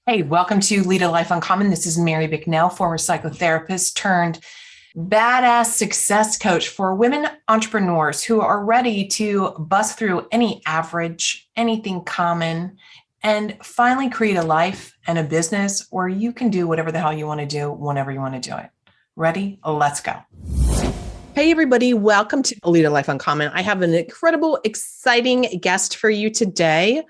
Hey, welcome to Lead a Life Uncommon. This is Mary Bicknell, former psychotherapist turned badass success coach for women entrepreneurs who are ready to bust through any average, anything common, and finally create a life and a business where you can do whatever the hell you want to do whenever you want to do it. Ready? Let's go. Hey, everybody. Welcome to Lead a Life Uncommon. I have an incredible, exciting guest for you today,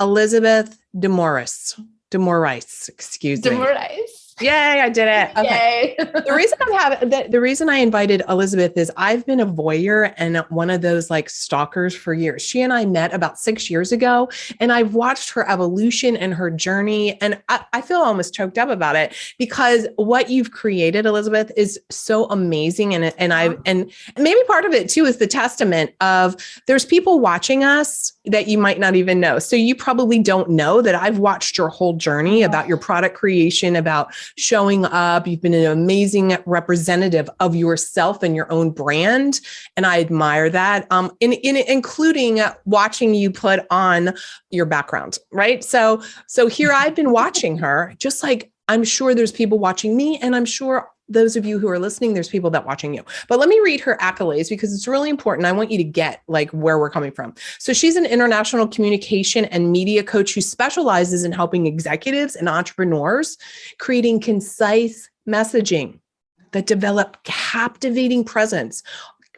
Elizabeth de Moraes. De Moraes, excuse me. De Moraes. Yay, I did it. Okay. Yay. The reason I invited Elizabeth is I've been a voyeur and one of those like stalkers for years. She and I met about 6 years ago, and I've watched her evolution and her journey. And I feel almost choked up about it because what you've created, Elizabeth, is so amazing. And maybe part of it too is the testament of there's people watching us that you might not even know. So you probably don't know that I've watched your whole journey about your product creation, about showing up. You've been an amazing representative of yourself and your own brand. And I admire that, including watching you put on your background, right? So here I've been watching her, just like I'm sure there's people watching me, and I'm sure those of you who are listening, there's people that watching you. But let me read her accolades because it's really important. I want you to get like where we're coming from. So she's an international communication and media coach who specializes in helping executives and entrepreneurs creating concise messaging that develop captivating presence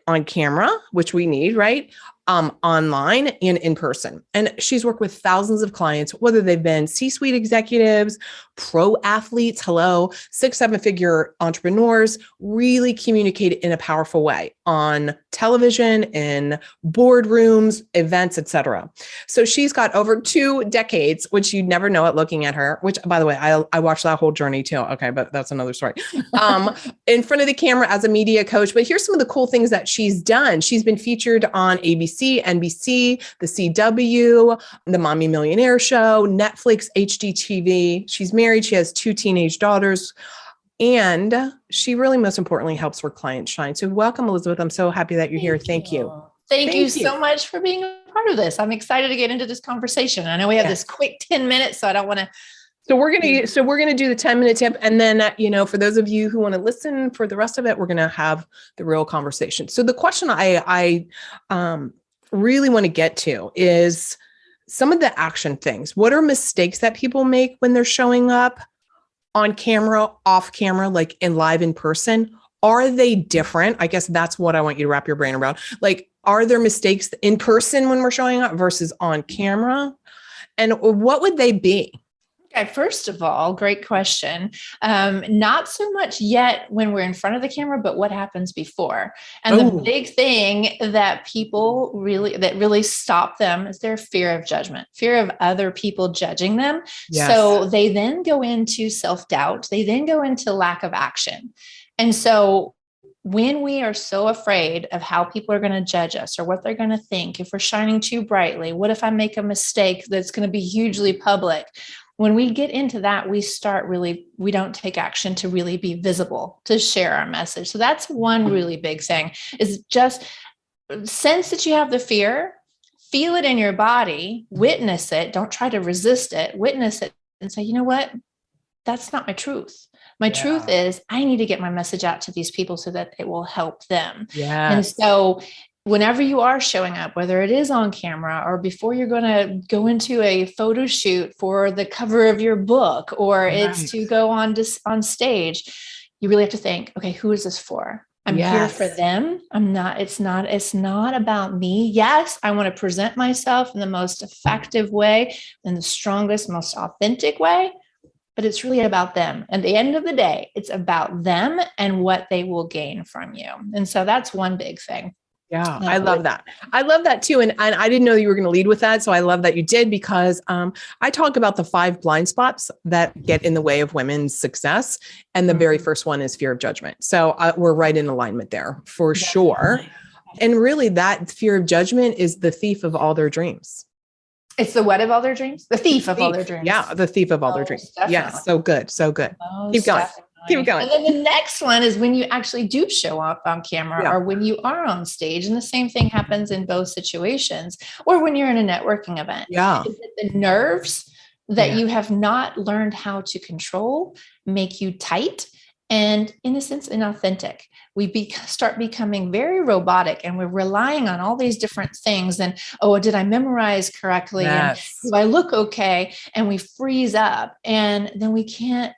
on camera, which we need, right? Online and in person. And she's worked with thousands of clients, whether they've been C-suite executives, pro athletes, 6-7-figure entrepreneurs, really communicate in a powerful way on television, in boardrooms, events, etc. So she's got over 2 decades, which you'd never know it looking at her, which by the way, I watched that whole journey too. Okay, but that's another story. In front of the camera as a media coach. But here's some of the cool things that she's done. She's been featured on ABC, NBC, the CW, the Mommy Millionaire Show, Netflix, HGTV. She's married. She has 2 teenage daughters. And she really, most importantly, helps her clients shine. So welcome, Elizabeth. I'm so happy that you're here. Thank you. Thank you so much for being a part of this. I'm excited to get into this conversation. I know we have this quick 10 minutes, so I don't want to. So we're going to do the 10-minute tip. And then, for those of you who want to listen for the rest of it, we're going to have the real conversation. So the question I really want to get to is some of the action things. What are mistakes that people make when they're showing up on camera, off camera, like live in person? Are they different? I guess that's what I want you to wrap your brain around. Like, are there mistakes in person when we're showing up versus on camera? And what would they be? Okay, first of all, great question. Not so much yet when we're in front of the camera, but what happens before. And the big thing that people really stop them is their fear of judgment, fear of other people judging them. Yes. So they then go into self-doubt. They then go into lack of action. And so when we are so afraid of how people are going to judge us or what they're going to think, if we're shining too brightly, what if I make a mistake that's going to be hugely public? When we get into that, we don't take action to really be visible, to share our message. So that's one really big thing, is just sense that you have the fear, feel it in your body, witness it. Don't try to resist it, witness it and say, you know what? That's not my truth. My truth is I need to get my message out to these people so that it will help them. Yeah. And so whenever you are showing up, whether it is on camera or before you're going to go into a photo shoot for the cover of your book, or it's to go on stage, you really have to think, okay, who is this for? I'm here for them. It's not about me. Yes, I want to present myself in the most effective way, in the strongest, most authentic way, but it's really about them. At the end of the day, it's about them and what they will gain from you. And so that's one big thing. Yeah, I love that. I love that too. And I didn't know you were going to lead with that. So I love that you did, because I talk about the 5 blind spots that get in the way of women's success. And the very first one is fear of judgment. So we're right in alignment there for sure. And really that fear of judgment is the thief of all their dreams. It's the what of all their dreams? The thief of all their dreams. Yeah, the thief of all their dreams. Definitely. Yes, so good, so good. Keep going. Definitely. Keep going. And then the next one is when you actually do show up on camera or when you are on stage. And the same thing happens in both situations, or when you're in a networking event. Yeah. Is it the nerves that you have not learned how to control, make you tight and, in a sense, inauthentic. We start becoming very robotic, and we're relying on all these different things. And, oh, did I memorize correctly? Yes. And do I look okay? And we freeze up, and then we can't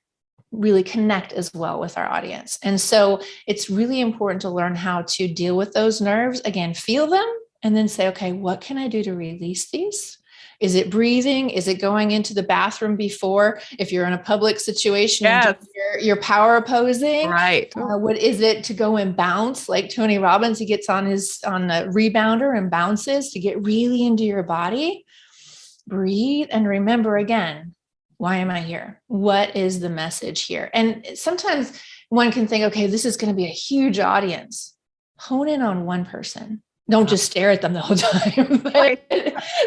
really connect as well with our audience. And so it's really important to learn how to deal with those nerves. Again, feel them and then say, okay, what can I do to release these? Is it breathing? Is it going into the bathroom before? If you're in a public situation, Yes. you're power posing. Right. What is it to go and bounce? Like Tony Robbins, he gets on the rebounder and bounces to get really into your body. Breathe and remember again, why am I here? What is the message here? And sometimes one can think, okay, this is going to be a huge audience. Hone in on one person. Don't just stare at them the whole time.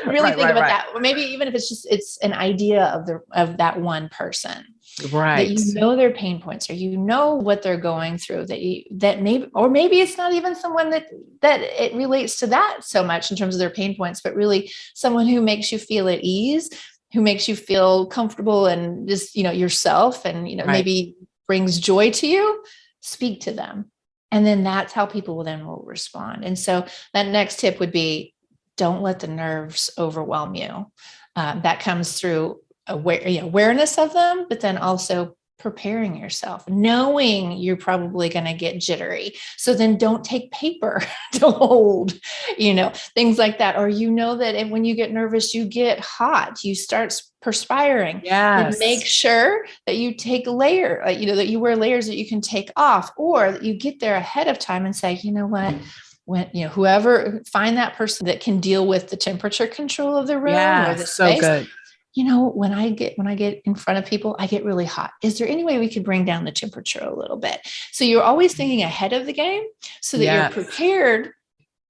Really think about that. Or maybe even if it's an idea of that one person. Right. That you know their pain points, or you know what they're going through, that maybe it's not even someone that it relates to that so much in terms of their pain points, but really someone who makes you feel at ease, who makes you feel comfortable and just, yourself, and, maybe brings joy to you. Speak to them. And then that's how people will respond. And so that next tip would be, don't let the nerves overwhelm you. That comes through awareness of them, but then also preparing yourself, knowing you're probably going to get jittery. So then don't take paper to hold, things like that. Or, that when you get nervous, you get hot, you start perspiring. Yes. And make sure that you take that you wear layers that you can take off, or that you get there ahead of time and say, what, when, whoever, find that person that can deal with the temperature control of the room or the space. So good. When I get in front of people, I get really hot. Is there any way we could bring down the temperature a little bit? So you're always thinking ahead of the game so that you're prepared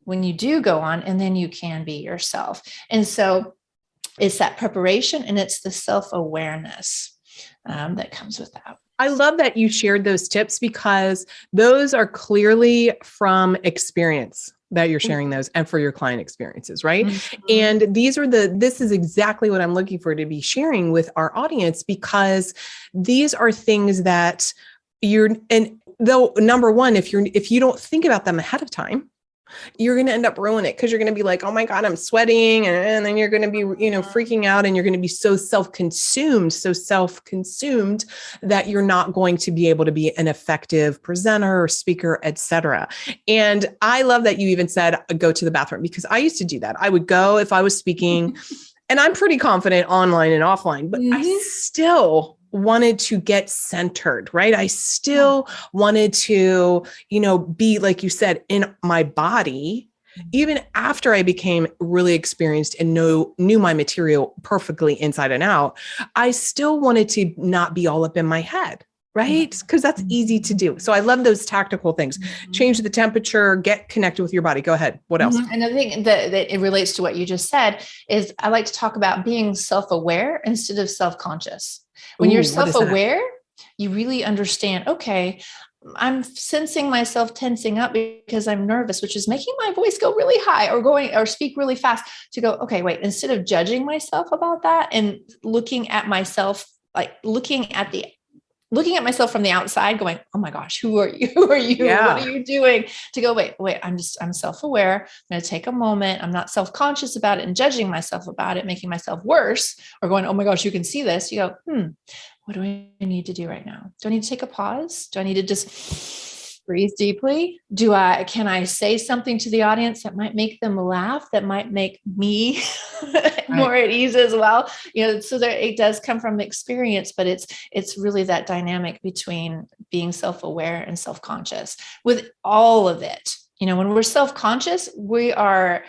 when you do go on, and then you can be yourself. And so it's that preparation, and it's the self-awareness that comes with that. I love that you shared those tips, because those are clearly from experience that you're sharing those, and for your client experiences, right? Mm-hmm. And this is exactly what I'm looking for to be sharing with our audience, because these are things that though, number one, if you don't think about them ahead of time, you're going to end up ruining it, because you're going to be like, oh my God, I'm sweating. And then you're going to be, freaking out, and you're going to be so self-consumed that you're not going to be able to be an effective presenter or speaker, etc. And I love that you even said, go to the bathroom, because I used to do that. I would go if I was speaking and I'm pretty confident online and offline, but I still wanted to get centered, right? I still wanted to, be, like you said, in my body, even after I became really experienced and knew my material perfectly inside and out. I still wanted to not be all up in my head, right? Because that's easy to do. So I love those tactical things. Change the temperature, get connected with your body. Go ahead. What else? Another thing that it relates to what you just said is I like to talk about being self-aware instead of self-conscious. When you're self-aware, you really understand, okay, I'm sensing myself tensing up because I'm nervous, which is making my voice go really high or speak really fast, to go, okay, wait, instead of judging myself about that and looking at myself, like looking at myself from the outside going, oh my gosh, who are you? Who are you? Yeah. What are you doing? To go, wait, I'm self-aware. I'm going to take a moment. I'm not self-conscious about it and judging myself about it, making myself worse, or going, oh my gosh, you can see this. You go, what do I need to do right now? Do I need to take a pause? Do I need to just breathe deeply? Can I say something to the audience that might make them laugh, that might make me more at ease as well? So that it does come from experience, but it's really that dynamic between being self-aware and self-conscious with all of it. When we're self-conscious, we are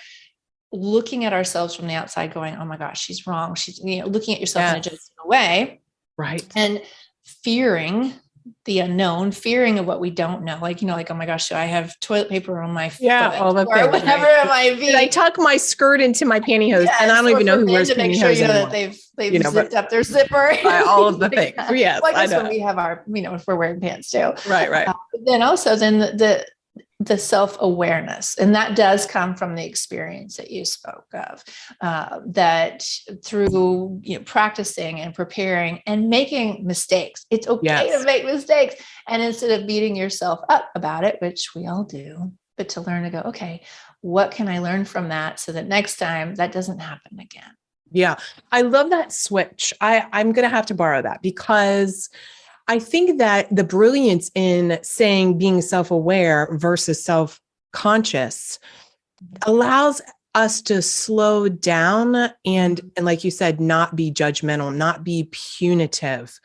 looking at ourselves from the outside going, oh my gosh, she's wrong. She's, looking at yourself in a judgmental way. Right. And fearing the unknown, fearing of what we don't know. Like, oh my gosh, do I have toilet paper on my foot? All the things, whatever it might be. Did I tuck my skirt into my pantyhose? Yes, and I don't even know who wears pantyhose anymore. To make sure, that they've zipped up their zipper. All of the things. Yes, well, I guess when we have our, if we're wearing pants too. Right. Then also, the the self-awareness. And that does come from the experience that you spoke of, that through practicing and preparing and making mistakes, it's okay to make mistakes. And instead of beating yourself up about it, which we all do, but to learn to go, okay, what can I learn from that so that next time that doesn't happen again? Yeah. I love that switch. I'm going to have to borrow that, because I think that the brilliance in saying being self-aware versus self-conscious allows us to slow down and like you said, not be judgmental, not be punitive,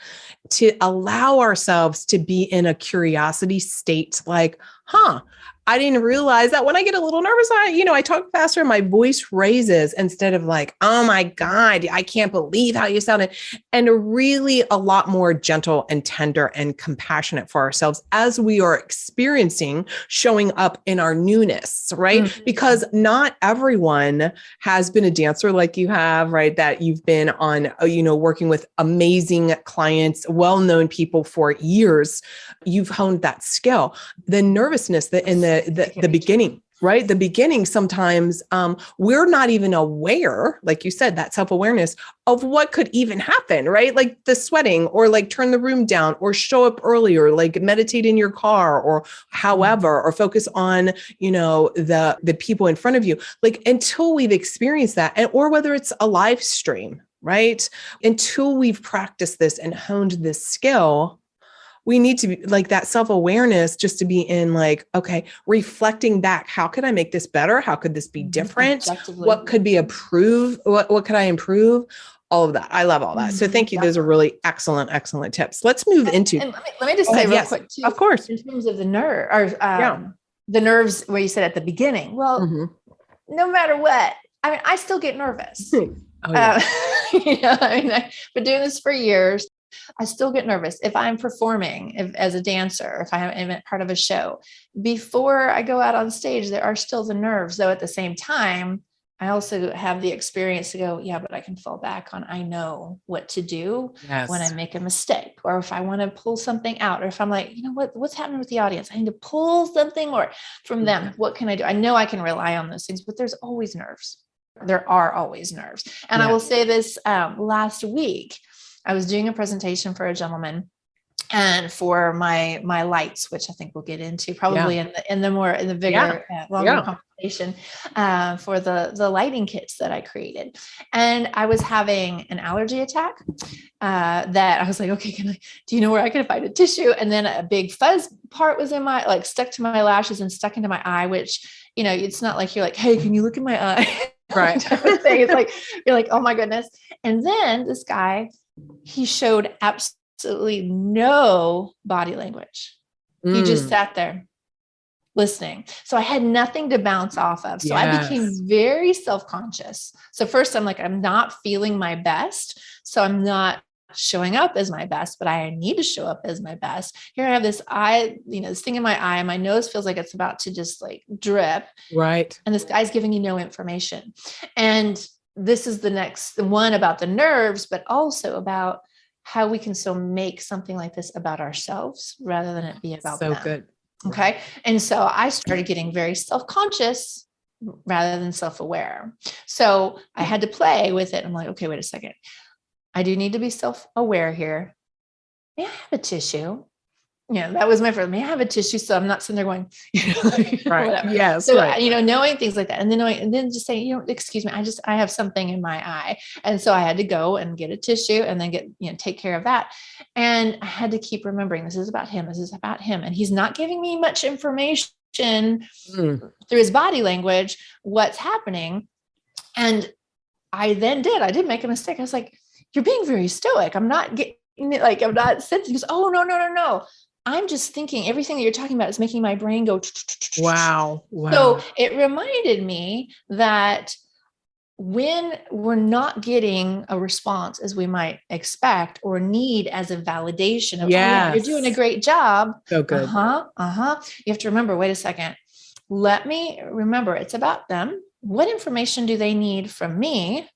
to allow ourselves to be in a curiosity state, like, I didn't realize that when I get a little nervous, I talk faster and my voice raises, instead of like, oh my God, I can't believe how you sounded. And really a lot more gentle and tender and compassionate for ourselves as we are experiencing showing up in our newness, right? Mm-hmm. Because not everyone has been a dancer like you have, right? That you've been on, working with amazing clients, well-known people for years. You've honed that skill. The nervousness that in the beginning, right? The beginning, sometimes we're not even aware, like you said, that self-awareness of what could even happen, right? Like the sweating, or like turn the room down, or show up earlier, like meditate in your car, or however, or focus on, the people in front of you, like until we've experienced that, or whether it's a live stream, right? Until we've practiced this and honed this skill, we need to be like that self-awareness, just to be in like, okay, reflecting back. How could I make this better? How could this be different? What could be improved? What could I improve? All of that. I love all that. So thank you. Those are really excellent excellent tips. Let's move into. And let me just say real quick too. Of course. In terms of the nerve, or the nerves, where you said at the beginning. Well, no matter what, I mean, I still get nervous. I've been doing this for years. I still get nervous if I'm performing as a dancer, if I'm part of a show. Before I go out on stage, there are still the nerves, though at the same time, I also have the experience to go, yeah, but I can fall back on, I know what to do when I make a mistake, or if I want to pull something out, or if I'm like, what's happening with the audience? I need to pull something more from them. What can I do? I know I can rely on those things, but there's always nerves. There are always nerves. And I will say this, last week, I was doing a presentation for a gentleman, and for my lights, which I think we'll get into probably in the bigger, longer conversation, for the lighting kits that I created. And I was having an allergy attack, that I was like, okay, do you know where I can find a tissue? And then a big fuzz part was stuck to my lashes and stuck into my eye, which, it's not like you're like, hey, can you look in my eye? Right. It's like, you're like, oh my goodness. And then this guy, he showed absolutely no body language. He just sat there listening. So I had nothing to bounce off of. So I became very self-conscious. So first I'm like, I'm not feeling my best. So I'm not showing up as my best, but I need to show up as my best. Here I have this eye, this thing in my eye, and my nose feels like it's about to just like drip. Right. And this guy's giving you no information. And this is the next one about the nerves, but also about how we can still make something like this about ourselves rather than it be about them. So good. Okay. And so I started getting very self-conscious rather than self-aware. So I had to play with it. I'm like, okay, wait a second. I do need to be self-aware here. May I have a tissue? That was my first, may I have a tissue? So I'm not sitting there going, right. Whatever. Yes. So, right. Knowing things like that. And then just saying, excuse me, I have something in my eye. And so I had to go and get a tissue and then take care of that. And I had to keep remembering, this is about him. This is about him. And he's not giving me much information through his body language, what's happening. And I did make a mistake. I was like, you're being very stoic. I'm not getting it. Like, I'm not sensing. He goes, oh, no. I'm just thinking everything that you're talking about is making my brain go. Wow. So it reminded me that when we're not getting a response as we might expect or need as a validation of, you're doing a great job. So good. You have to remember, wait a second. Let me remember, it's about them. What information do they need from me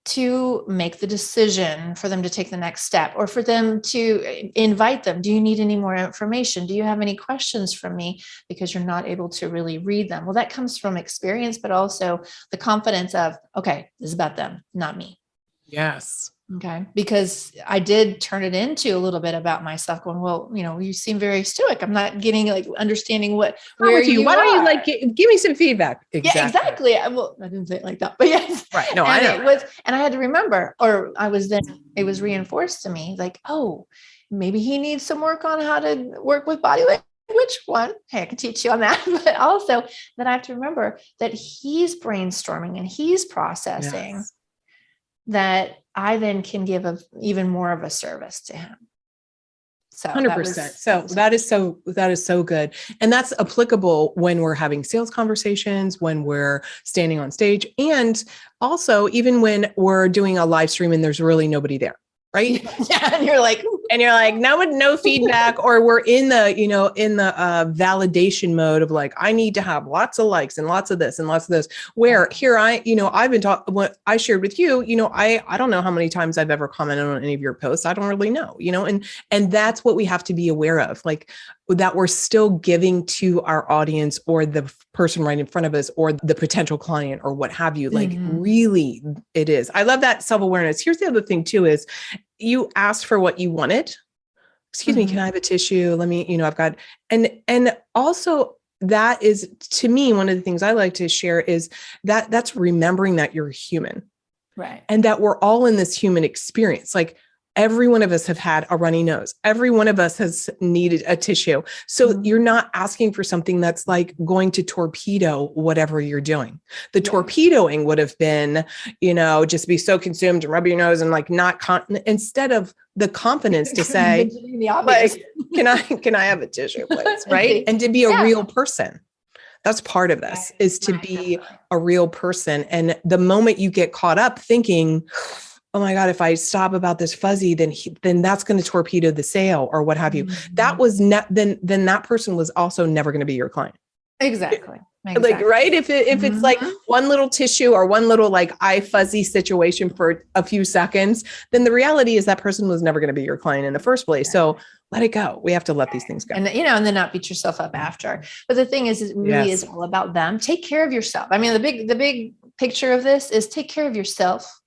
to make the decision for them to take the next step, or for them to invite them. Do you need any more information? Do you have any questions from me? Because you're not able to really read them. Well, that comes from experience, but also the confidence of, okay, this is about them, not me. Yes. Okay. Because I did turn it into a little bit about myself, going, well, you seem very stoic. I'm not getting understanding where you Why are. don't you give me some feedback? Exactly. Yeah, exactly. I didn't say it like that, but yes. Right. No, and I know. And I had to remember, it was reinforced to me, like, oh, maybe he needs some work on how to work with body language. Which one? Hey, I can teach you on that. But also that I have to remember that he's brainstorming and he's processing. Yes. That I then can give even more of a service to him. So 100%. That is so good. And that's applicable when we're having sales conversations, when we're standing on stage, and also even when we're doing a live stream and there's really nobody there. Right. Yeah. And you're like, no feedback, or we're in the validation mode of like, I need to have lots of likes and lots of this and lots of this, where here I've been talking, what I shared with you, I don't know how many times I've ever commented on any of your posts. I don't really know, and that's what we have to be aware of, like that we're still giving to our audience or the person right in front of us or the potential client or what have you. Like really it is. I love that self-awareness. Here's the other thing too, is you asked for what you wanted. Excuse me, can I have a tissue? Let me, I've got, and also that is, to me, one of the things I like to share is that's remembering that you're human. Right. And that we're all in this human experience. Like every one of us have had a runny nose. Every one of us has needed a tissue. So you're not asking for something that's like going to torpedo whatever you're doing. The torpedoing would have been, just be so consumed and rub your nose and like not instead of the confidence to say, like, can I have a tissue, please? Right. And to be a real person. That's part of this, is to be a real person. And the moment you get caught up thinking, oh my God, if I stop about this fuzzy, then that's going to torpedo the sale or what have you. That was then that person was also never going to be your client. Exactly. Like, right. If it's like one little tissue or one little like eye fuzzy situation for a few seconds, then the reality is that person was never going to be your client in the first place. So let it go. We have to let these things go. And, and then not beat yourself up after. But the thing is, it really is all about them. Take care of yourself. I mean, the big picture of this is take care of yourself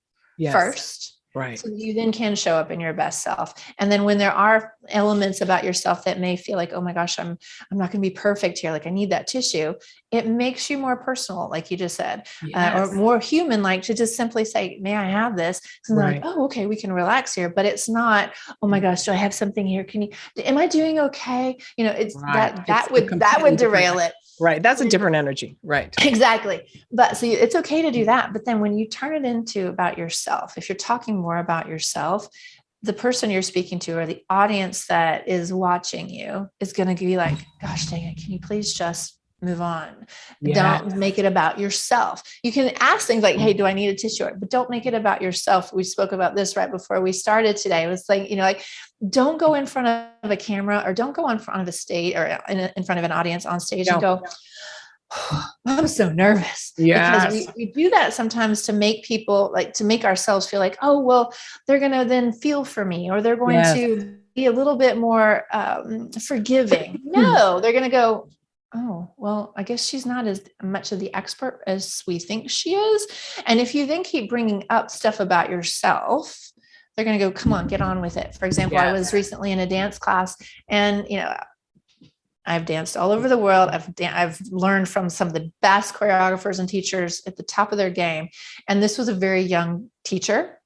first. Right. So you then can show up in your best self. And then when there are elements about yourself that may feel like, oh my gosh, I'm not going to be perfect here. Like I need that tissue. It makes you more personal, like you just said, or more human, like to just simply say, may I have this? And they're like, oh, okay, we can relax here. But it's not, oh my gosh, do I have something here? Am I doing okay? It's that would derail it. Right. That's a different energy. Right. Exactly. But so it's okay to do that. But then when you turn it into about yourself, if you're talking more about yourself, the person you're speaking to or the audience that is watching you is going to be like, gosh, dang it, can you please just move on? Don't make it about yourself. You can ask things like, hey, do I need a tissue? But don't make it about yourself. We spoke about this right before we started today. It was like, don't go in front of a camera or don't go in front of a stage or in front of an audience on stage and go, oh, I'm so nervous. Yeah. Because we do that sometimes to make people to make ourselves feel like, oh, well, they're going to then feel for me, or they're going to be a little bit more forgiving. No, they're going to go, oh, well, I guess she's not as much of the expert as we think she is. And if you then keep bringing up stuff about yourself, they're going to go, come on, get on with it. For example, I was recently in a dance class and, I've danced all over the world. I've learned from some of the best choreographers and teachers at the top of their game. And this was a very young teacher.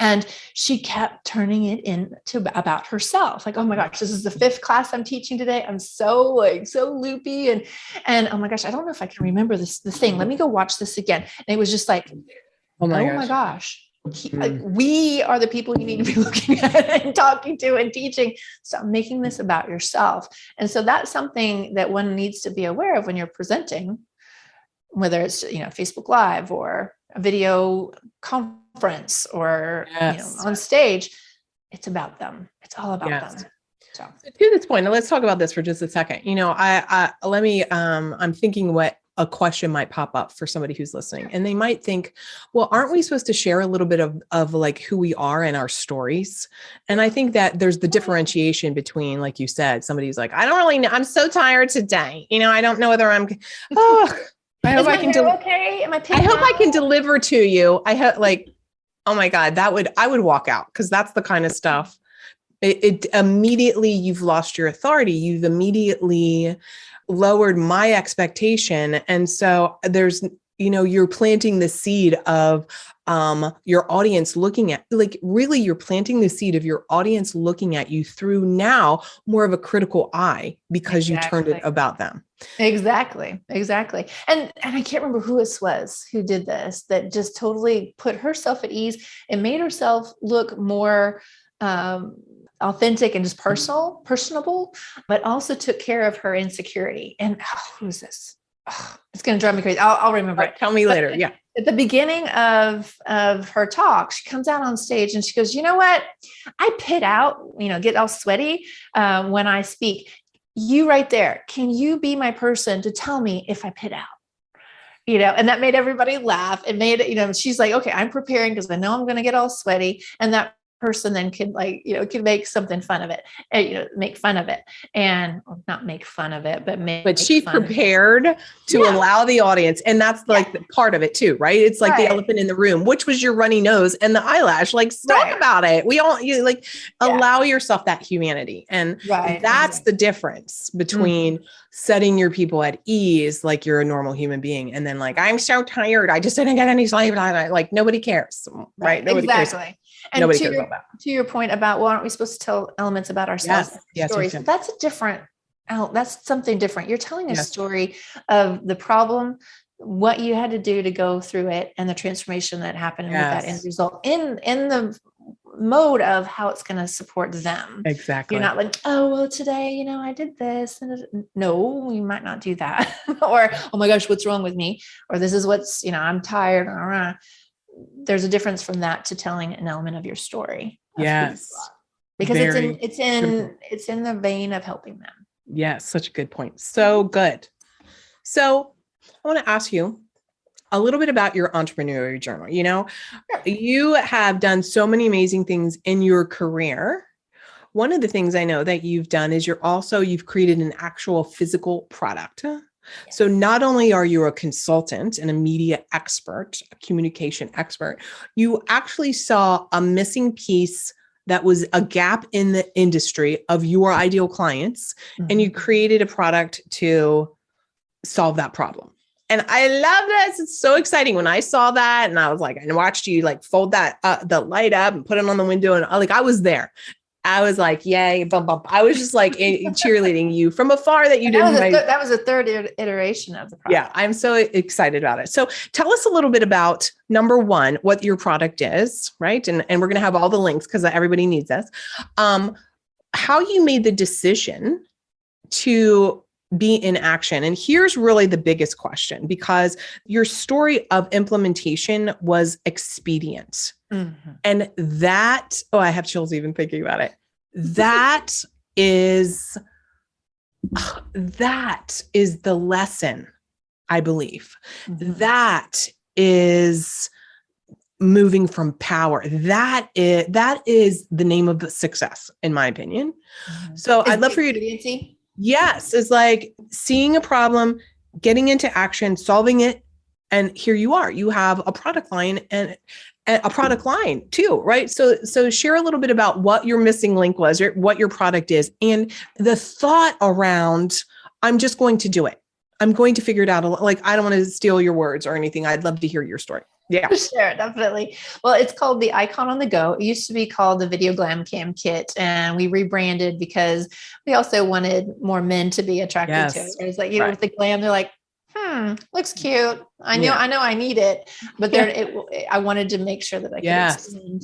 And she kept turning it into about herself. Like, oh my gosh, this is the 5th class I'm teaching today. I'm so loopy. And oh my gosh, I don't know if I can remember this thing. Let me go watch this again. And it was just like, oh my gosh. We are the people you need to be looking at and talking to and teaching. Stop making this about yourself. And so that's something that one needs to be aware of when you're presenting, whether it's, Facebook Live or a video conference or on stage. It's about them. It's all about them. So to this point, now let's talk about this for just a second. I'm thinking what a question might pop up for somebody who's listening, and they might think, well, aren't we supposed to share a little bit of like who we are and our stories? And I think that there's the differentiation between, like you said, somebody's like, I don't really know. I'm so tired today. I don't know whether I'm, I hope I can okay. Am I can deliver to you. I hope, like, oh my God, I would walk out, because that's the kind of stuff. It immediately, you've lost your authority. You've immediately lowered my expectation. And so there's, you're planting the seed of your audience looking at, like, really, you're planting the seed of your audience looking at you through now more of a critical eye, because you turned it about them. Exactly. And I can't remember who it was who did this, that just totally put herself at ease and made herself look more authentic and just personable, but also took care of her insecurity. And who's this? It's going to drive me crazy. I'll remember it. Tell me later. Yeah. At the beginning of her talk, she comes out on stage and she goes, you know what? I pit out, get all sweaty when I speak. You right there. Can you be my person to tell me if I pit out? And that made everybody laugh. It made it, she's like, okay, I'm preparing because I know I'm going to get all sweaty. And that person then could make something fun of it, and, make fun of it, and not make fun of it, but she prepared to allow the audience. And that's like the part of it too, right? It's like the elephant in the room, which was your runny nose and the eyelash. Like, talk about it. We all, allow yourself that humanity. And that's the difference between setting your people at ease, like you're a normal human being. And then like, I'm so tired, I just didn't get any sleep. Like, nobody cares, right? Nobody cares. And nobody cares about that. To your point about, well, aren't we supposed to tell elements about ourselves? Yes, stories. That's that's something different. You're telling a story of the problem, what you had to do to go through it, and the transformation that happened with that end result in the mode of how it's going to support them. Exactly. You're not like, oh, well, today, I did this. And no, you might not do that. Or, oh my gosh, what's wrong with me? Or this is what's, I'm tired. There's a difference from that to telling an element of your story. Yes. Because it's in the vein of helping them. Yes. Such a good point. So good. So I want to ask you a little bit about your entrepreneurial journey. You have done so many amazing things in your career. One of the things I know that you've done is you've created an actual physical product. So not only are you a consultant and a media expert, a communication expert, you actually saw a missing piece that was a gap in the industry of your ideal clients, and you created a product to solve that problem. And I love this. It's so exciting. When I saw that, and I was like, I watched you like fold that the light up and put it on the window, and I was there. I was like, yay, bump, bump. I was just like cheerleading you from afar that you didn't. That was a third iteration of the product. Yeah, I'm so excited about it. So tell us a little bit about, number one, what your product is, right? And we're going to have all the links because everybody needs this. How you made the decision to be in action. And here's really the biggest question, because your story of implementation was expedient. And that, I have chills even thinking about it. That is the lesson, I believe. That is moving from power. That is the name of the success, in my opinion. So I'd love for you to, yes, it's like seeing a problem, getting into action, solving it. And here you are, you have a product line and a product line too, right? So share a little bit about what your missing link was, or what your product is, and the thought around, I'm just going to do it. I'm going to figure it out. Like, I don't want to steal your words or anything. I'd love to hear your story. Yeah. Sure, definitely. Well, it's called the Icon on the Go. It used to be called the Video Glam Cam Kit, and we rebranded because we also wanted more men to be attracted to it. It's like, with the glam, they're like, looks cute. I know I need it, but I wanted to make sure that I could expand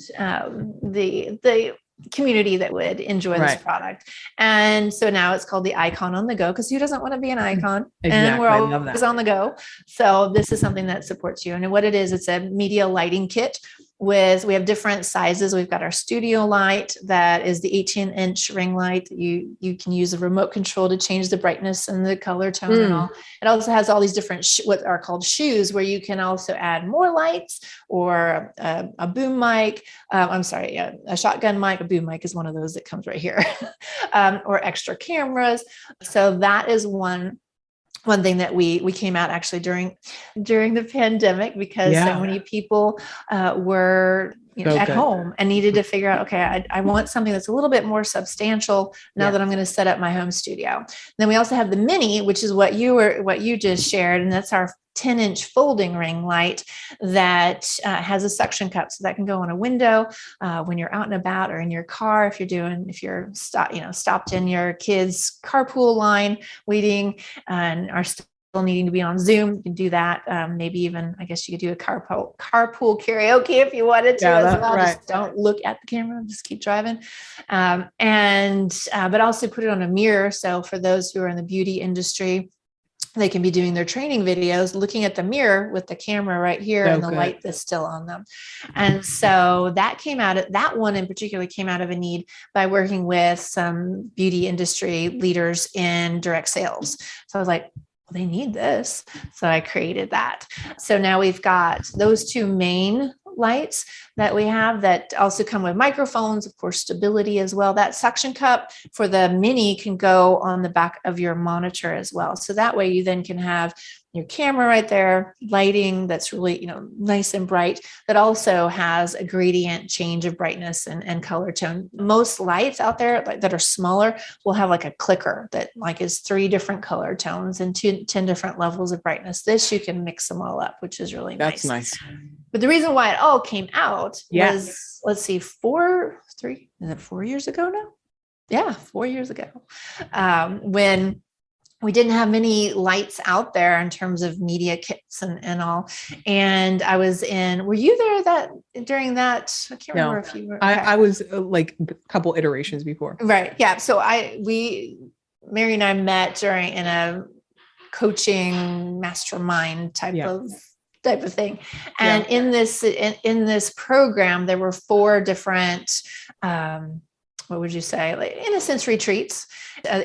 the community that would enjoy this product. And so now it's called the Icon on the Go, because who doesn't want to be an icon? Exactly. And we're always on the go. So this is something that supports you. And what it is, it's a media lighting kit we have different sizes. We've got our studio light that is the 18-inch ring light that you can use a remote control to change the brightness and the color tone and all. It also has all these different what are called shoes, where you can also add more lights or a boom mic. A shotgun mic. A boom mic is one of those that comes right here, or extra cameras. So that is one thing that we came out actually during the pandemic, because so many people were at home and needed to figure out, okay, I want something that's a little bit more substantial now that I'm going to set up my home studio. Then we also have the mini, which is what you just shared, and that's our 10-inch folding ring light that has a suction cup, so that can go on a window when you're out and about, or in your car if you're stopped in your kids' carpool line waiting and are still needing to be on Zoom. You can do that. Maybe even, I guess you could do a carpool karaoke if you wanted to as well. Right. Just don't look at the camera, just keep driving. But also put it on a mirror. So for those who are in the beauty industry, they can be doing their training videos, looking at the mirror with the camera right here and the light that's still on them. And so that one in particular came out of a need by working with some beauty industry leaders in direct sales. So I was like, well, they need this. So I created that. So now we've got those two main lights that we have that also come with microphones, of course, stability as well. That suction cup for the mini can go on the back of your monitor as well. So that way you then can have your camera right there, lighting that's really, nice and bright, that also has a gradient change of brightness and color tone. Most lights out there that are smaller will have like a clicker that is 3 different color tones and 10 different levels of brightness. This, you can mix them all up, which is really nice. That's nice. But the reason why it all came out was, let's see, 4 years ago now? Yeah, 4 years ago. When we didn't have many lights out there in terms of media kits and all. And I was were you there during that? I can't remember if you were. Okay. I was like a couple iterations before. Right. Yeah. So Mary and I met in a coaching mastermind type of thing. And in this program, there were 4 different, what would you say, like innocence retreats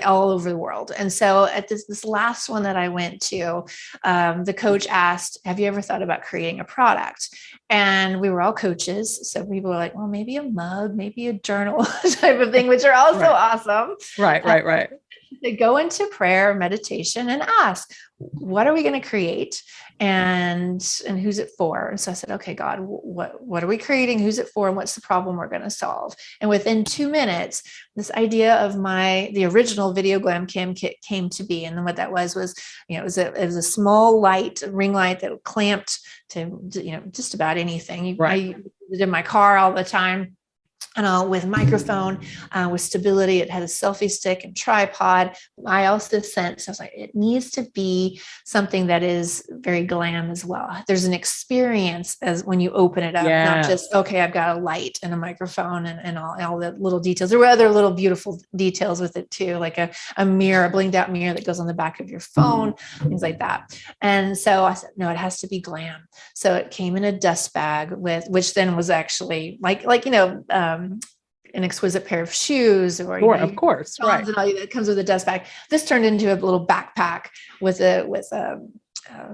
all over the world. And so at this last one that I went to, the coach asked, have you ever thought about creating a product? And we were all coaches. So people were like, well, maybe a mug, maybe a journal type of thing, which are also awesome. Right. To go into prayer, meditation, and ask, what are we going to create? And who's it for? And so I said, okay, God, what are we creating? Who's it for? And what's the problem we're going to solve? And within 2 minutes, this idea of the original Video Glam Cam kit came to be. And then what that was, it was a small ring light that clamped to, just about anything. I used it in my car all the time. And with microphone, with stability, it had a selfie stick and tripod. I also sensed, I was like, it needs to be something that is very glam as well. There's an experience as when you open it up, not just, okay, I've got a light and a microphone and all the little details. There were other little beautiful details with it too, like a mirror, a blinged out mirror that goes on the back of your phone, things like that. And so I said, no, it has to be glam. So it came in a dust bag which then was actually an exquisite pair of shoes, or of course, right? And all that comes with a dust bag. This turned into a little backpack with a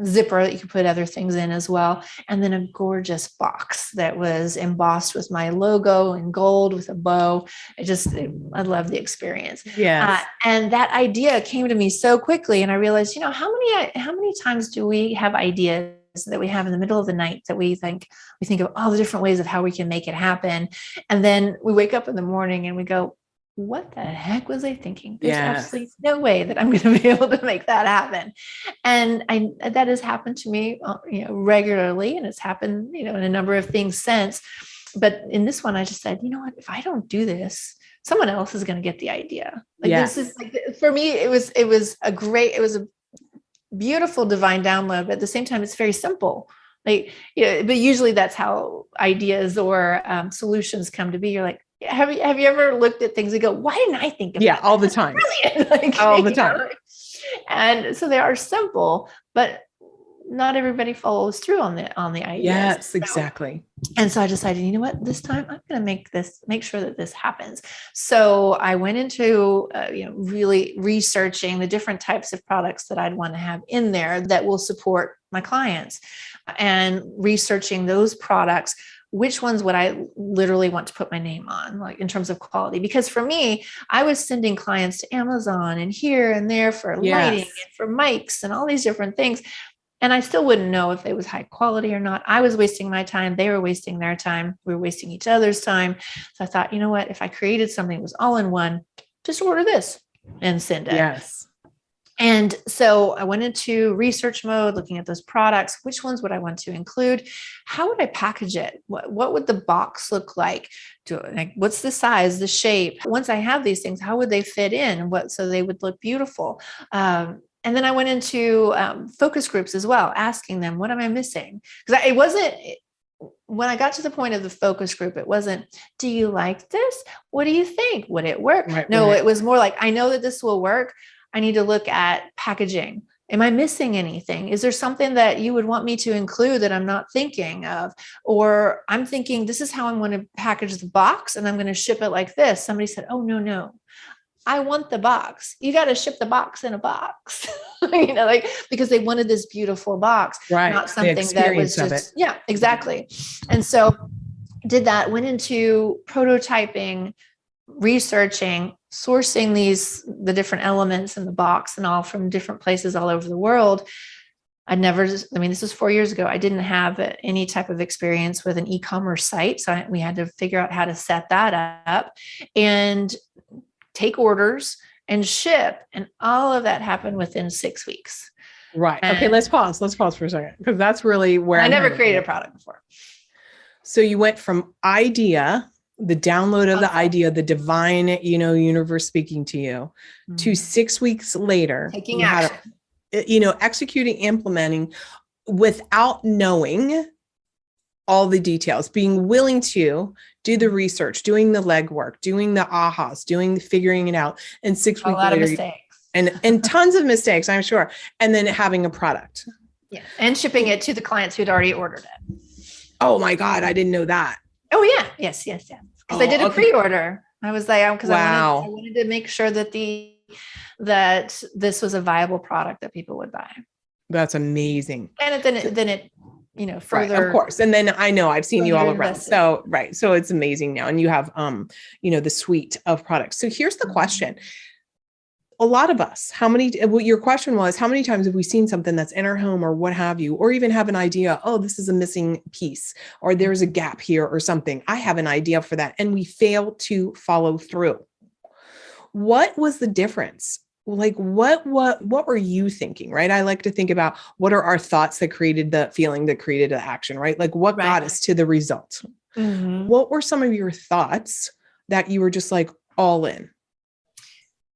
zipper that you could put other things in as well, and then a gorgeous box that was embossed with my logo in gold with a bow. I love the experience. And that idea came to me so quickly, and I realized, how many times do we have ideas that we have in the middle of the night that we think of all the different ways of how we can make it happen. And then we wake up in the morning and we go, what the heck was I thinking? There's absolutely no way that I'm going to be able to make that happen. And that has happened to me, regularly. And it's happened, in a number of things since. But in this one, I just said, if I don't do this, someone else is going to get the idea. This is for me, it was a beautiful divine download, but at the same time, it's very simple. But usually that's how ideas or solutions come to be. You're like, have you ever looked at things and go, why didn't I think of that? All the time. Brilliant. All the time. And so they are simple, but not everybody follows through on the ideas. Yes, exactly. And so I decided, you know what, this time I'm going to make sure that this happens. So I went into, really researching the different types of products that I'd want to have in there that will support my clients, and researching those products. Which ones would I literally want to put my name on, like in terms of quality? Because for me, I was sending clients to Amazon and here and there for lighting and for mics and all these different things. And I still wouldn't know if it was high quality or not. I was wasting my time. They were wasting their time. We were wasting each other's time. So I thought, you know what, if I created something that was all in one, just order this and send it. Yes. And so I went into research mode, looking at those products. Which ones would I want to include? How would I package it? What would the box look like? What's the size, the shape? Once I have these things, how would they fit in? So they would look beautiful. And then I went into focus groups as well, asking them, what am I missing? Because when I got to the point of the focus group, it wasn't, do you like this? What do you think? Would it work? Right. It was more like, I know that this will work. I need to look at packaging. Am I missing anything? Is there something that you would want me to include that I'm not thinking of? Or I'm thinking, this is how I'm going to package the box and I'm going to ship it like this. Somebody said, oh, no. I want the box. You got to ship the box in a box, because they wanted this beautiful box, right? Not something that was just, yeah, exactly. And so did that, went into prototyping, researching, sourcing the different elements in the box and all from different places all over the world. This was 4 years ago. I didn't have any type of experience with an e-commerce site. So we had to figure out how to set that up and take orders and ship. And all of that happened within 6 weeks. Right. Okay. Let's pause for a second, because that's really where I never created a product before. So you went from idea, the download of the idea, the divine, universe speaking to you, to 6 weeks later, taking action, executing, implementing without knowing all the details, being willing to do the research, doing the legwork, doing the ahas, figuring it out. And 6 weeks later, a lot of mistakes and tons of mistakes, I'm sure. And then having a product. Yeah. And shipping it to the clients who'd already ordered it. Oh my God. I didn't know that. Oh yeah. Yes. Because I did a pre-order. I was like, because I wanted to make sure that this was a viable product that people would buy. That's amazing. And then it further. Right, of course. And then I know I've seen you all around. So, right. So it's amazing now. And you have, the suite of products. So here's the question. A lot of us, your question was, how many times have we seen something that's in our home or what have you, or even have an idea, oh, this is a missing piece, or there's a gap here or something. I have an idea for that. And we fail to follow through. What was the difference? Like, what were you thinking, right? I like to think about what are our thoughts that created the feeling that created the action, right? Like what got us to the result? Mm-hmm. What were some of your thoughts that you were just like all in?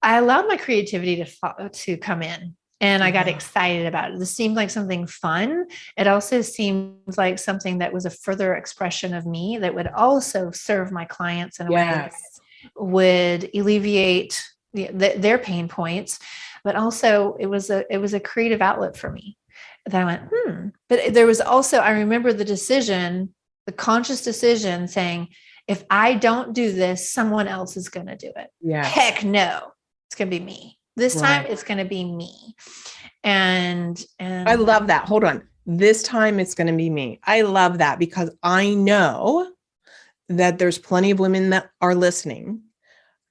I allowed my creativity to come in, and I got excited about it. This seemed like something fun. It also seems like something that was a further expression of me that would also serve my clients in a way that would alleviate their pain points. But also it was a creative outlet for me that I went, But there was also, I remember the conscious decision saying, if I don't do this, someone else is going to do it. Yeah. Heck no. It's going to be me. This time it's going to be me. And I love that. Hold on. This time it's going to be me. I love that, because I know that there's plenty of women that are listening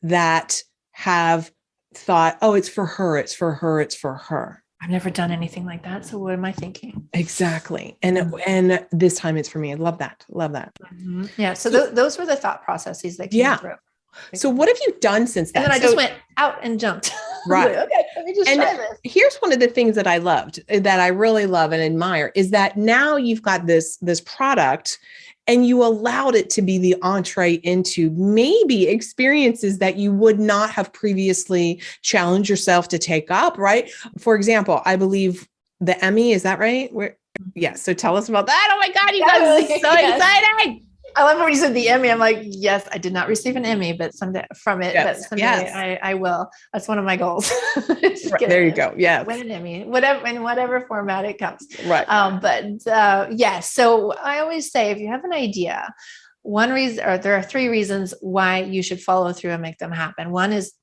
that have thought, oh, it's for her. It's for her. It's for her. I've never done anything like that. So what am I thinking? Exactly. And this time it's for me. I love that. Love that. Mm-hmm. Yeah. So those were the thought processes that came through. So what have you done since then? And then I just went out and jumped. Right. Like, okay, let me just try this. Here's one of the things that I loved, that I really love and admire, is that now you've got this product and you allowed it to be the entree into maybe experiences that you would not have previously challenged yourself to take up, right? For example, I believe the Emmy, is that right? So tell us about that. Oh my God, you guys, this is so exciting. I love when you said the Emmy. I'm like, yes, I did not receive an Emmy, but someday from it, but Yes. someday Yes. I will. That's one of my goals. Right. There you go. Yes. Win an Emmy, whatever, in whatever format it comes. Right. Yes. So I always say, if you have an idea, one reason, or there are three reasons why you should follow through and make them happen. One is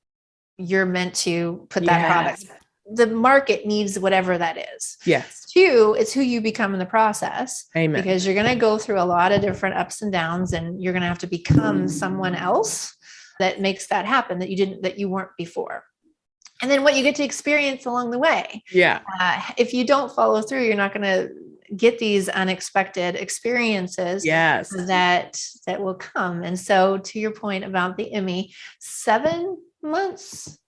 you're meant to put that product. The market needs whatever that is. Yes. Two, it's who you become in the process. Amen. Because you're going to go through a lot of different ups and downs, and you're going to have to become someone else that makes that happen that you weren't before. And then what you get to experience along the way. Yeah. If you don't follow through, you're not going to get these unexpected experiences that will come. And so to your point about the Emmy, 7 months.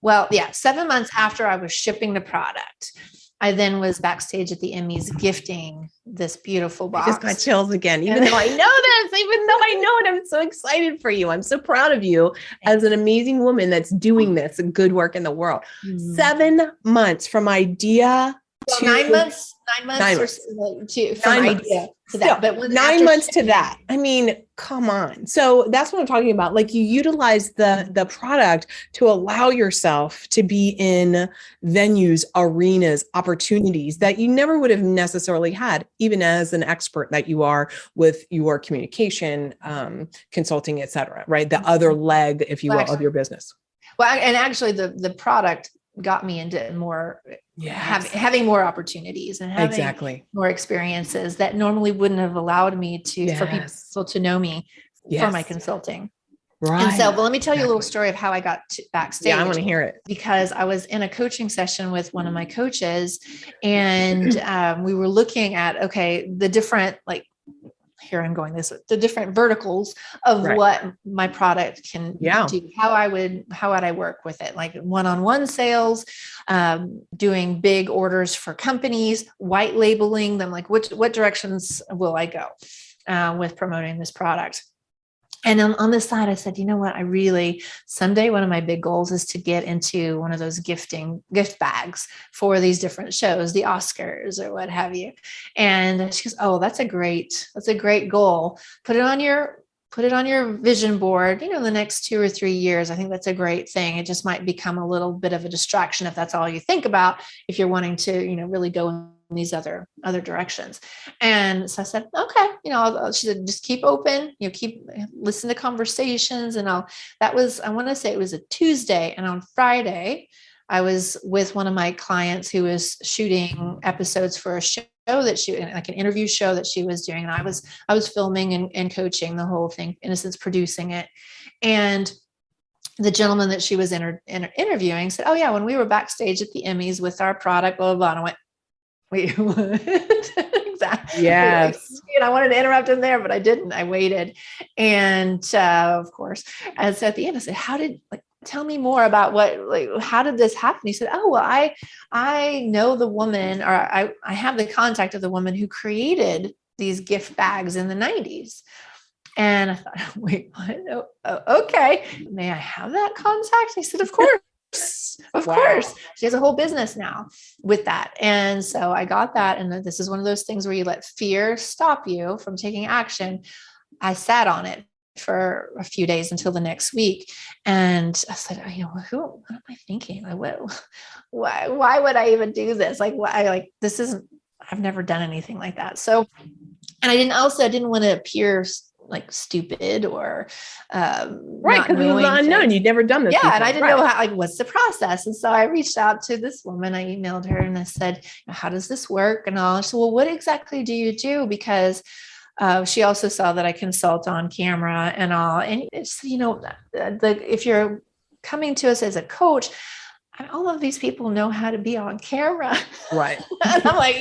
Well, yeah, 7 months after I was shipping the product, I then was backstage at the Emmys gifting this beautiful box. I just got chills again, even though I know this, even though I know it. I'm so excited for you. I'm so proud of you as an amazing woman that's doing this good work in the world. 7 months from idea to 9 months. 9 months. 9 months. From idea to that. But 9 months to that. I mean, come on. So that's what I'm talking about. Like, you utilize the product to allow yourself to be in venues, arenas, opportunities that you never would have necessarily had, even as an expert that you are with your communication, consulting, et cetera, right? The other leg, if you will, of your business. Well, and actually the product got me into more having more opportunities and having more experiences that normally wouldn't have allowed me to for people to know me for my consulting. Right. And so, but let me tell you a little story of how I got to backstage. Yeah, I want to hear it. Because I was in a coaching session with one of my coaches, and we were looking at, the different, here I'm going the different verticals of what my product can do, how would I work with it, like one-on-one sales, doing big orders for companies, white labeling them, like what directions will I go with promoting this product. And on this side, I said, you know what, someday one of my big goals is to get into one of those gift bags for these different shows, the Oscars or what have you. And she goes, oh, that's a great goal. Put it on your vision board, the next 2 or 3 years. I think that's a great thing. It just might become a little bit of a distraction if that's all you think about, if you're wanting to, really go in these other directions. And so I said, okay, she said, just keep open, keep listen to conversations. And I want to say it was a Tuesday. And on Friday, I was with one of my clients who was shooting episodes for a show like an interview show that she was doing. And I was filming and coaching the whole thing, in a sense, producing it. And the gentleman that she was interviewing said, oh yeah, when we were backstage at the Emmys with our product, blah, blah, blah. And I went, wait, what? Exactly. Yes. And I wanted to interrupt him there, but I didn't. I waited. And of course, and so at the end, I said, tell me more about how did this happen? He said, oh, well, I know the woman, or I have the contact of the woman who created these gift bags in the 90s. And I thought, wait, what? Oh, okay. May I have that contact? He said, of course. Of course. She has a whole business now with that. And so I got that. And this is one of those things where you let fear stop you from taking action. I sat on it for a few days until the next week. And I said, what am I thinking? Why would I even do this? I've never done anything like that. So, and I didn't want to appear like stupid or right, because it was unknown. You'd never done this before. And I didn't know what's the process. And so I reached out to this woman. I emailed her and I said, how does this work and all? She said, well, what exactly do you do? Because she also saw that I consult on camera and all. And it's, if you're coming to us as a coach, all of these people know how to be on camera. Right. And I'm like,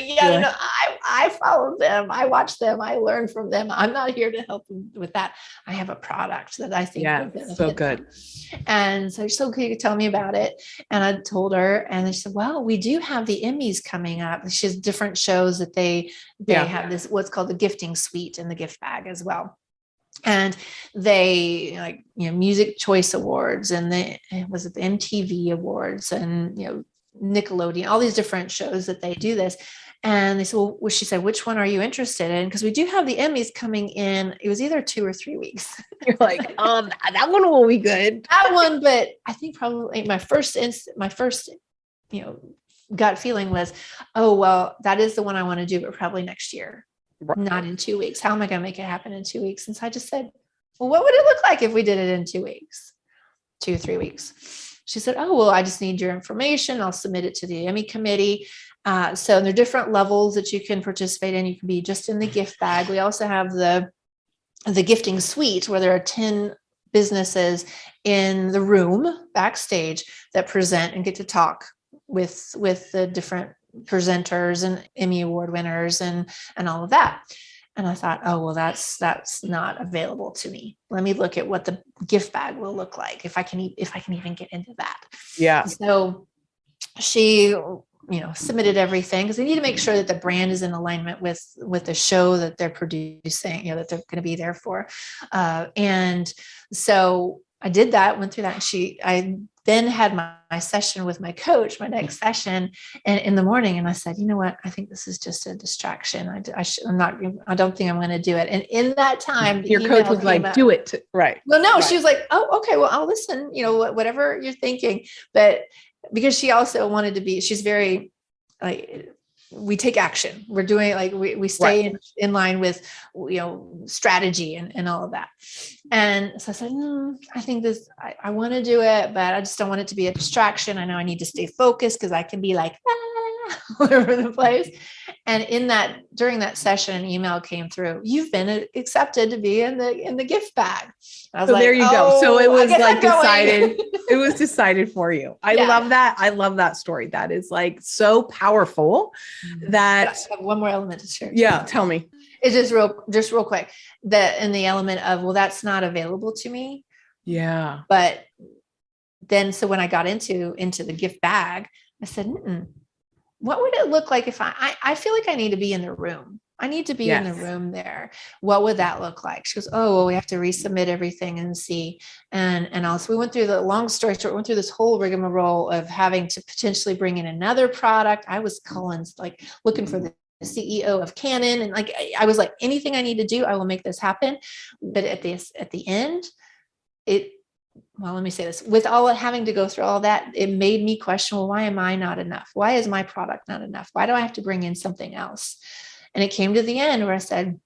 I follow them. I watch them. I learn from them. I'm not here to help them with that. I have a product that I think would benefit so good. Them. And so she's so could you tell me about it? And I told her, and she said, well, we do have the Emmys coming up. She has different shows that they have this, what's called the gifting suite in the gift bag as well. And they Music Choice Awards and the MTV Awards and, Nickelodeon, all these different shows that they do this. And they said, well, she said, which one are you interested in? Because we do have the Emmys coming in. It was either 2 or 3 weeks. You're like, that one will be good. That one, but I think probably my first, gut feeling was, oh, well, that is the one I want to do, but probably next year, right. Not in 2 weeks. How am I going to make it happen in 2 weeks? And so I just said, well, what would it look like if we did it in 2 weeks, 2 or 3 weeks? She said, oh, well, I just need your information. I'll submit it to the Emmy committee. So there are different levels that you can participate in. You can be just in the gift bag. We also have the gifting suite, where there are 10 businesses in the room backstage that present and get to talk with the different presenters and Emmy Award winners and all of that. And I thought, oh, well, that's not available to me. Let me look at what the gift bag will look like if I can even get into that. Yeah. So she, submitted everything, because they need to make sure that the brand is in alignment with the show that they're producing, that they're going to be there for. And so I did that, went through that. And I then had my session with my coach, my next session, and in the morning. And I said, you know what? I think this is just a distraction. I don't think I'm going to do it. And in that time, your coach was like, do it. Right. Well, no, right. She was like, oh, okay, well, I'll listen, whatever you're thinking. But because she also wanted to be, she's very like, we take action. We're doing like, we stay right. in line with, strategy and all of that. And so I said, I think this, I want to do it, but I just don't want it to be a distraction. I know I need to stay focused, because I can be like, all over the place. And during that session, an email came through. You've been accepted to be in the gift bag. I was so like, there you go. So it was like decided. It was decided for you. I love that. I love that story. That is like so powerful. That I have one more element to share. Yeah, tell me. It's just real quick. That in the element of, well, that's not available to me. Yeah. But then, so when I got into the gift bag, I said, what would it look like if I feel like I need to be in the room? I need to be in the room there. What would that look like? She goes, oh, well, we have to resubmit everything and see. And also we went through the long story short, went through this whole rigmarole of having to potentially bring in another product. I was looking for the CEO of Canon. And I was like, anything I need to do, I will make this happen. But at the end, let me say this, with all having to go through all that, it made me question, well, why am I not enough? Why is my product not enough? Why do I have to bring in something else? And it came to the end where I said,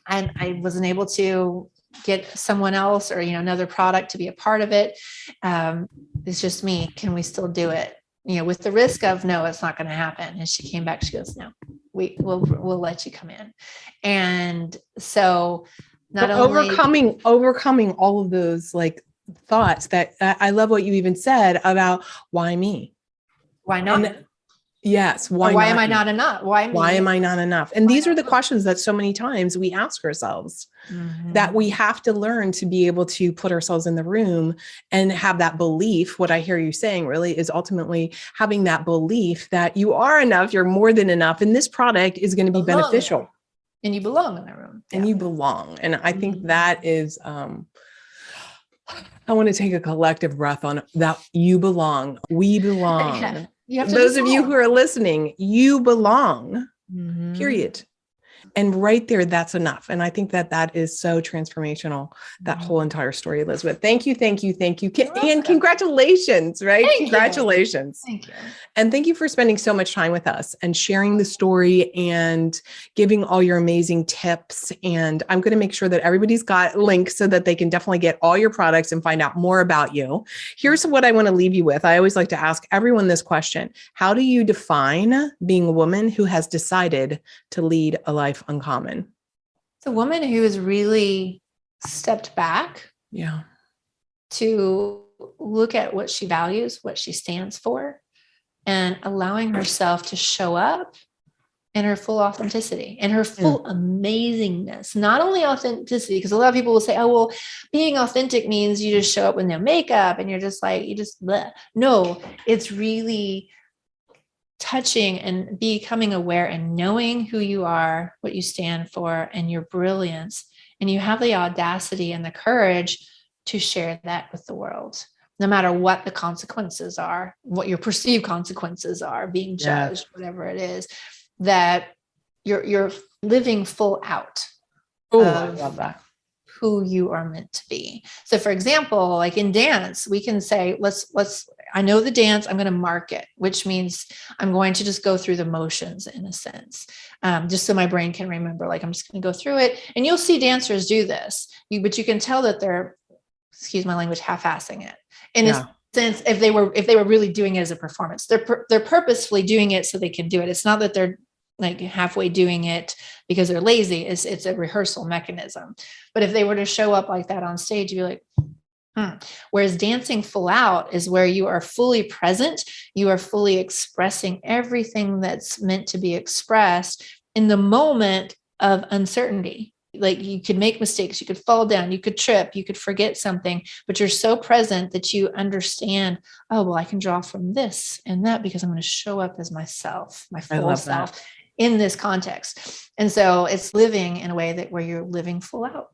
I wasn't able to get someone else or, another product to be a part of it. It's just me. Can we still do it? With the risk of, no, it's not going to happen. And she came back, she goes, no, we'll let you come in. And so overcoming all of those thoughts that I love what you even said about why me? Why not? Yes. Why am I not enough? Why am I not enough? And these are the questions that so many times we ask ourselves, that we have to learn to be able to put ourselves in the room and have that belief. What I hear you saying really is ultimately having that belief that you are enough, you're more than enough, and this product is going to be beneficial. And you belong in that room. And you belong. And I think that is, I want to take a collective breath on that. You belong. We belong. Yeah. Those of you who are listening, you belong, period. And right there, that's enough. And I think that is so transformational, that whole entire story, Elizabeth. Thank you. And congratulations, right? Congratulations. Thank you. And thank you for spending so much time with us and sharing the story and giving all your amazing tips. And I'm going to make sure that everybody's got links so that they can definitely get all your products and find out more about you. Here's what I want to leave you with. I always like to ask everyone this question. How do you define being a woman who has decided to lead a life uncommon? It's a woman who has really stepped back to look at what she values, what she stands for, and allowing herself to show up in her full authenticity and her full amazingness. Not only authenticity, because a lot of people will say, oh, well, being authentic means you just show up with no makeup and you're just like, bleh. No, it's really touching and becoming aware and knowing who you are, what you stand for, and your brilliance. And you have the audacity and the courage to share that with the world, no matter what the consequences are, what your perceived consequences are, being judged, whatever it is. that you're living full out Oh, I love that. who you are meant to be. So for example, like in dance, we can say, I know the dance, I'm going to mark it, which means I'm going to just go through the motions in a sense, just so my brain can remember, like, I'm just going to go through it. And you'll see dancers do this, but you can tell that they're, excuse my language, half-assing it. In a sense, if they were really doing it as a performance, they're purposefully doing it so they can do it. It's not that they're like halfway doing it because they're lazy. It's a rehearsal mechanism. But if they were to show up like that on stage, you'd be like, Whereas dancing full out is where you are fully present. You are fully expressing everything that's meant to be expressed in the moment of uncertainty. Like you could make mistakes, you could fall down, you could trip, you could forget something, but you're so present that you understand, oh, well, I can draw from this and that because I'm going to show up as myself, my full self in this context. And so it's living in a way that where you're living full out.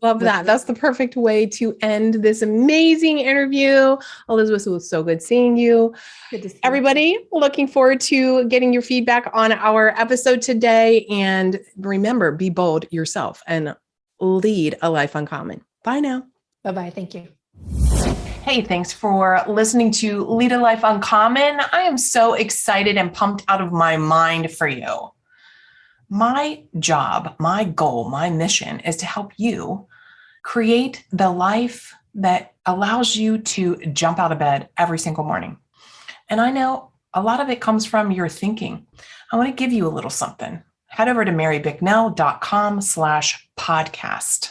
Love that. That's the perfect way to end this amazing interview. Elizabeth, it was so good seeing you. Good to see everybody. Looking forward to getting your feedback on our episode today. And remember, be bold yourself and lead a life uncommon. Bye now. Bye-bye. Thank you. Hey, thanks for listening to Lead a Life Uncommon. I am so excited and pumped out of my mind for you. My job, my goal, my mission is to help you create the life that allows you to jump out of bed every single morning. And I know a lot of it comes from your thinking. I want to give you a little something. Head over to marybicknell.com/podcast.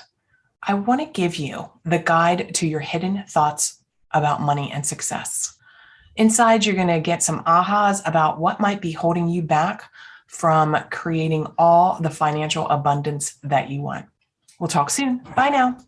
I want to give you the guide to your hidden thoughts about money and success. Inside, you're going to get some ahas about what might be holding you back from creating all the financial abundance that you want. We'll talk soon. Bye now.